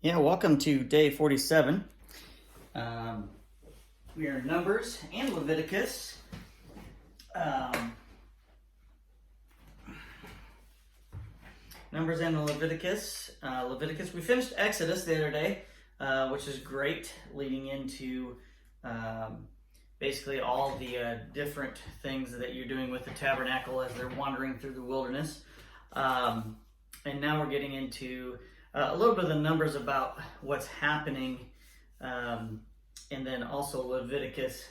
Yeah, welcome to day 47. We are in Numbers and Leviticus. Numbers and Leviticus. We finished Exodus the other day, which is great, leading into basically all the different things that you're doing with the tabernacle as they're wandering through the wilderness. And now we're getting into a little bit of the numbers about what's happening, and then also Leviticus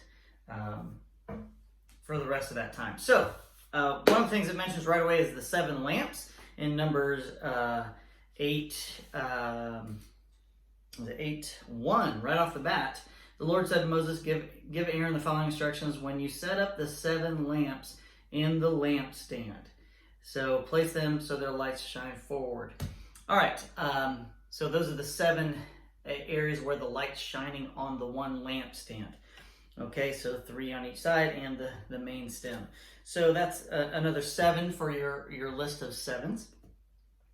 for the rest of that time. So, one of the things it mentions right away is the 7 lamps in Numbers 8:1, right off the bat. The Lord said to Moses, give Aaron the following instructions when you set up the 7 lamps in the lampstand. So place them so their lights shine forward. All right, so those are the 7 areas where the light's shining on the one lampstand. Okay, so 3 on each side and the main stem. So that's another 7 for your list of 7s.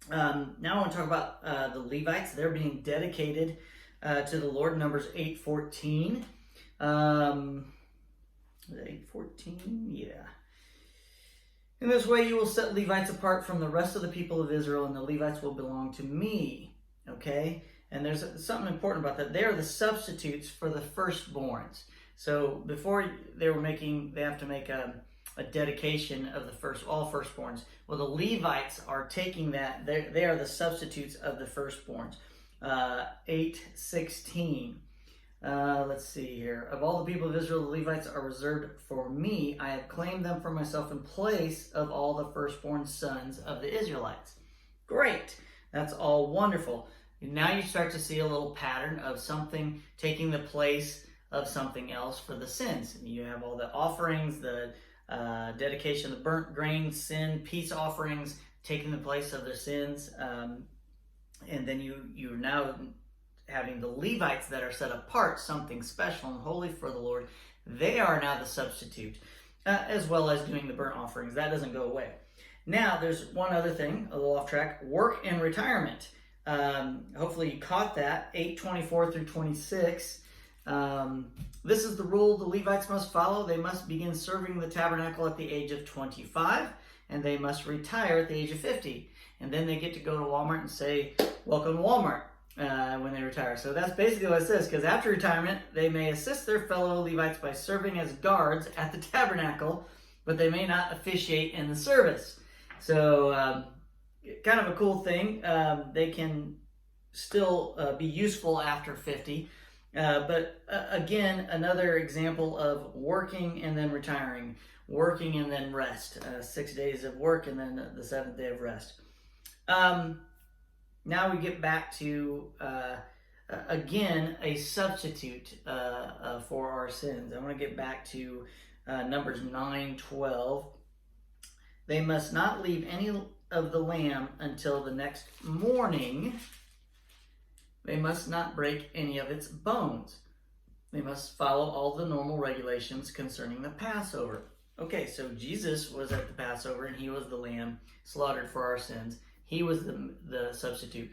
Now I want to talk about the Levites. They're being dedicated to the Lord. Numbers 8:14. 8:14, yeah. In this way, you will set Levites apart from the rest of the people of Israel, and the Levites will belong to me. Okay? And there's something important about that. They are the substitutes for the firstborns. So before they have to make a dedication of all firstborns. Well, the Levites are taking that. They are the substitutes of the firstborns. 8:16. Let's see here. Of all the people of Israel, the Levites are reserved for me. I have claimed them for myself in place of all the firstborn sons of the Israelites. Great. That's all wonderful. Now you start to see a little pattern of something taking the place of something else for the sins. You have all the offerings, the dedication of the burnt grain, sin, peace offerings, taking the place of their sins. And then you're now having the Levites that are set apart, something special and holy for the Lord. They are now the substitute, as well as doing the burnt offerings. That doesn't go away. Now, there's one other thing, a little off track, work and retirement. Hopefully you caught that, 8:24 through 26. This is the rule the Levites must follow. They must begin serving the tabernacle at the age of 25, and they must retire at the age of 50. And then they get to go to Walmart and say, welcome to Walmart. When they retire. So that's basically what it says, because after retirement, they may assist their fellow Levites by serving as guards at the tabernacle, but they may not officiate in the service. So kind of a cool thing. They can still be useful after 50. But again, another example of working and then retiring, working and then rest. 6 days of work and then the 7th day of rest. Now we get back to, again, a substitute for our sins. I want to get back to Numbers 9:12. They must not leave any of the lamb until the next morning. They must not break any of its bones. They must follow all the normal regulations concerning the Passover. Okay, so Jesus was at the Passover, and he was the lamb slaughtered for our sins. He was the substitute.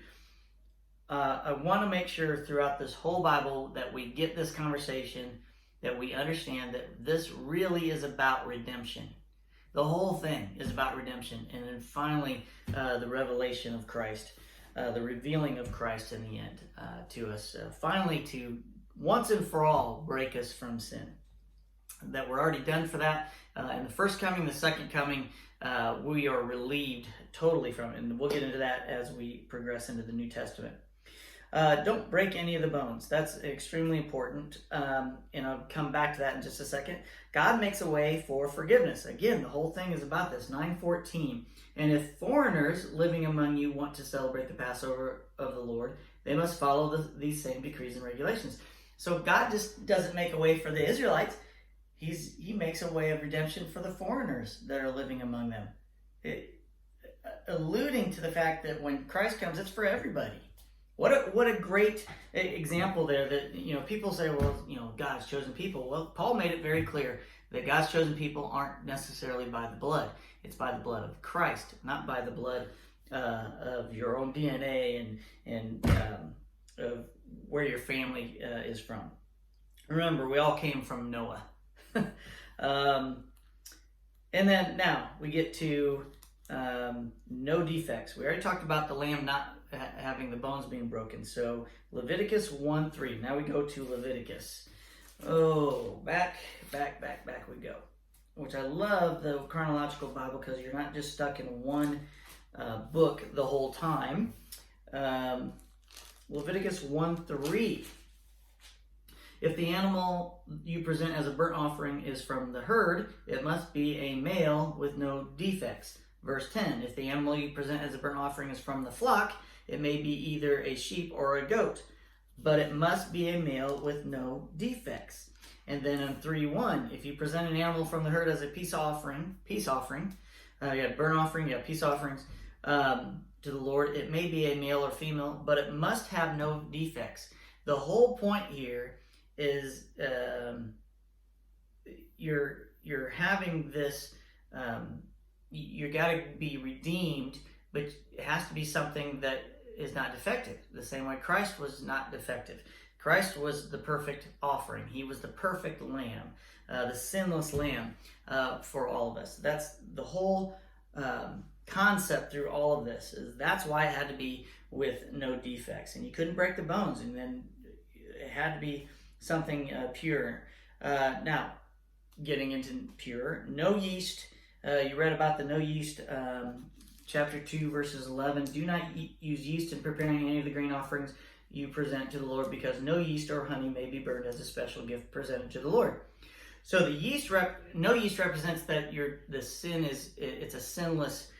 I want to make sure throughout this whole Bible that we get this conversation, that we understand that this really is about redemption. The whole thing is about redemption. And then finally, the revelation of Christ, the revealing of Christ in the end to us. Finally, to once and for all break us from sin. That we're already done for that. In the first coming, the second coming, we are relieved totally from it. And we'll get into that as we progress into the New Testament. Don't break any of the bones. That's extremely important. And I'll come back to that in just a second. God makes a way for forgiveness. Again, the whole thing is about this. 9:14. And if foreigners living among you want to celebrate the Passover of the Lord, they must follow these same decrees and regulations. So God just doesn't make a way for the Israelites. He makes a way of redemption for the foreigners that are living among them. Alluding to the fact that when Christ comes, it's for everybody. What a great example there that, people say, well, God's chosen people. Well, Paul made it very clear that God's chosen people aren't necessarily by the blood. It's by the blood of Christ, not by the blood of your own DNA and of where your family is from. Remember, we all came from Noah. um, and then now we get to no defects. We already talked about the lamb not having the bones being broken. So Leviticus 1:3. Now we go to Leviticus. Oh, back we go. Which I love the Chronological Bible because you're not just stuck in one book the whole time. Leviticus 1:3. If the animal you present as a burnt offering is from the herd, it must be a male with no defects. Verse 10. If the animal you present as a burnt offering is from the flock, it may be either a sheep or a goat, but it must be a male with no defects. And then in 3:1, if you present an animal from the herd as a peace offering, you have burnt offering, you have peace offerings to the Lord, it may be a male or female, but it must have no defects. The whole point here is you're having this, you got to be redeemed, but it has to be something that is not defective. The same way Christ was not defective. Christ was the perfect offering. He was the perfect lamb, the sinless lamb for all of us. That's the whole concept through all of this. That's why it had to be with no defects. And you couldn't break the bones, and then it had to be something pure. Now, getting into pure, no yeast. You read about the no yeast, chapter 2, verses 11. Do not use yeast in preparing any of the grain offerings you present to the Lord, because no yeast or honey may be burned as a special gift presented to the Lord. So the no yeast represents that the sin it's a sinless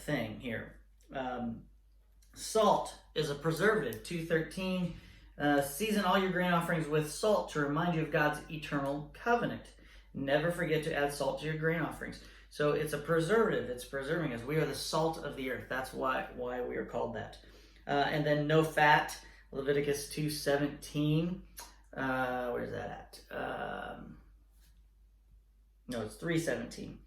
thing here. Salt is a preservative. 2:13. Season all your grain offerings with salt to remind you of God's eternal covenant. Never forget to add salt to your grain offerings. So it's a preservative. It's preserving us. We are the salt of the earth. That's why we are called that. And then no fat. Leviticus 2:17. Where's that at? No, it's 3:17.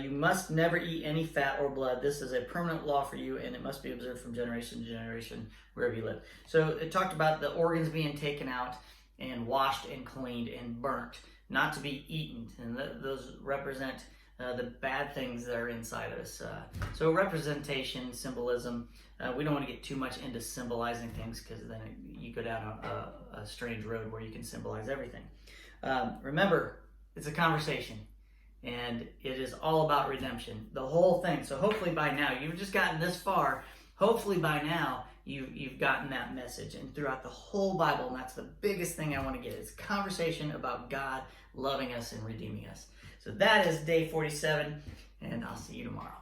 You must never eat any fat or blood. This is a permanent law for you, and it must be observed from generation to generation wherever you live. So it talked about the organs being taken out and washed and cleaned and burnt, not to be eaten. And those represent the bad things that are inside of us. So representation, symbolism. We don't want to get too much into symbolizing things, because then you go down a strange road where you can symbolize everything. Remember, it's a conversation, and it is all about redemption, the whole thing. So hopefully by now, you've just gotten this far. Hopefully by now, you've gotten that message, and throughout the whole Bible, and that's the biggest thing I want to get. It's a conversation about God loving us and redeeming us. So that is day 47, and I'll see you tomorrow.